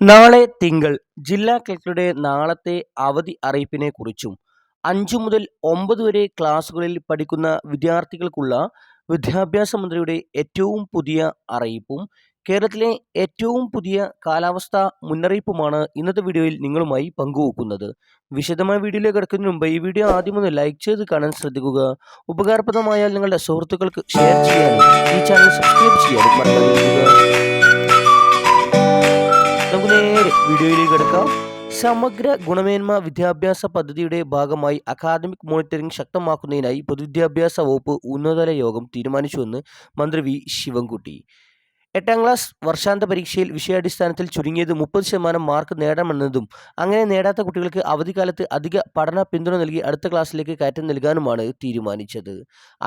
നാളെ തിങ്കൾ ജില്ലാ കളക്ടറുടെ നാളത്തെ അവധി അറിയിപ്പിനെക്കുറിച്ചും 5 മുതൽ 9 വരെ ക്ലാസുകളിൽ പഠിക്കുന്ന വിദ്യാർത്ഥികൾക്കുള്ള വിദ്യാഭ്യാസ മന്ത്രിയുടെ ഏറ്റവും പുതിയ അറിയിപ്പും കേരളത്തിലെ ഏറ്റവും പുതിയ കാലാവസ്ഥാ മുന്നറിയിപ്പുമാണ് ഇന്നത്തെ വീഡിയോയിൽ നിങ്ങളുമായി പങ്കുവെക്കുന്നത്. വിശദമായ വീഡിയോയിലേക്ക് കടക്കുന്നതിന് മുമ്പ് ഈ വീഡിയോ ആദ്യം ഒന്ന് ലൈക്ക് ചെയ്ത് കാണാൻ ശ്രദ്ധിക്കുക. ഉപകാരപ്രദമായാൽ നിങ്ങളുടെ സുഹൃത്തുക്കൾക്ക് ഷെയർ ചെയ്യാനും ഈ ചാനൽ സബ്സ്ക്രൈബ് ചെയ്യാനും മറക്കാതിരിക്കുക. നമുക്ക് നേരെ വീഡിയോയിലേക്ക് കിടക്കാം. സമഗ്ര ഗുണമേന്മ വിദ്യാഭ്യാസ പദ്ധതിയുടെ ഭാഗമായി അക്കാദമിക് മോണിറ്ററിംഗ് ശക്തമാക്കുന്നതിനായി പൊതുവിദ്യാഭ്യാസ വകുപ്പ് ഉന്നതതല യോഗം തീരുമാനിച്ചുവെന്ന് മന്ത്രി വി ശിവൻകുട്ടി. 8ാം ക്ലാസ് വർഷാന്ത പരീക്ഷയിൽ വിഷയാടിസ്ഥാനത്തിൽ ചുരുങ്ങിയത് 30% മാർക്ക് നേടണമെന്നതും അങ്ങനെ നേടാത്ത കുട്ടികൾക്ക് അവധിക്കാലത്ത് അധിക പഠന പിന്തുണ നൽകി അടുത്ത ക്ലാസ്സിലേക്ക് കയറ്റം നൽകാനുമാണ് തീരുമാനിച്ചത്.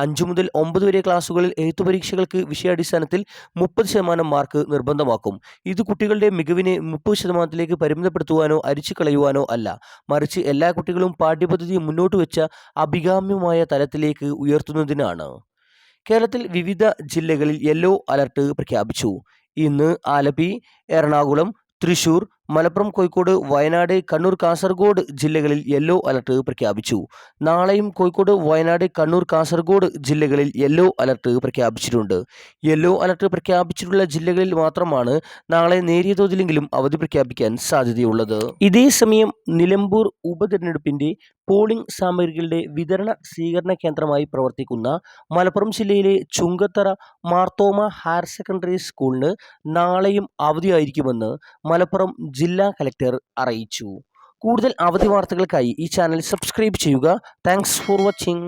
5 മുതൽ 9 വരെ ക്ലാസുകളിൽ എഴുത്തു പരീക്ഷകൾക്ക് വിഷയാടിസ്ഥാനത്തിൽ 30% മാർക്ക് നിർബന്ധമാക്കും. ഇത് കുട്ടികളുടെ മികവിനെ 30%ലേക്ക് പരിമിതപ്പെടുത്തുവാനോ അരിച്ചു കളയുവാനോ അല്ല, മറിച്ച് എല്ലാ കുട്ടികളും പാഠ്യപദ്ധതി മുന്നോട്ട് വെച്ച അഭികാമ്യമായ തലത്തിലേക്ക് ഉയർത്തുന്നതിനാണ്. കേരളത്തിൽ വിവിധ ജില്ലകളിൽ യെല്ലോ അലർട്ട് പ്രഖ്യാപിച്ചു. ഇന്ന് ആലപ്പി, എറണാകുളം, തൃശൂർ, മലപ്പുറം, കോഴിക്കോട്, വയനാട്, കണ്ണൂർ, കാസർഗോഡ് ജില്ലകളിൽ യെല്ലോ അലർട്ട് പ്രഖ്യാപിച്ചു. നാളെയും കോഴിക്കോട്, വയനാട്, കണ്ണൂർ, കാസർഗോഡ് ജില്ലകളിൽ യെല്ലോ അലർട്ട് പ്രഖ്യാപിച്ചിട്ടുണ്ട്. യെല്ലോ അലർട്ട് പ്രഖ്യാപിച്ചിട്ടുള്ള ജില്ലകളിൽ മാത്രമാണ് നാളെ നേരിയ തോതിലെങ്കിലും അവധി പ്രഖ്യാപിക്കാൻ സാധ്യതയുള്ളത്. ഇതേസമയം നിലമ്പൂർ ഉപതെരഞ്ഞെടുപ്പിന്റെ പോളിംഗ് സാമഗ്രികളുടെ വിതരണ സ്വീകരണ കേന്ദ്രമായി പ്രവർത്തിക്കുന്ന മലപ്പുറം ജില്ലയിലെ ചുങ്കത്തറ മാർത്തോമ ഹയർ സെക്കൻഡറി സ്കൂളിന് നാളെയും അവധിയായിരിക്കുമെന്ന് മലപ്പുറം ജില്ലാ കലക്ടർ അറിയിച്ചു. കൂടുതൽ അവധി വാർത്തകൾക്കായി ഈ ചാനൽ സബ്സ്ക്രൈബ് ചെയ്യുക. Thanks for watching.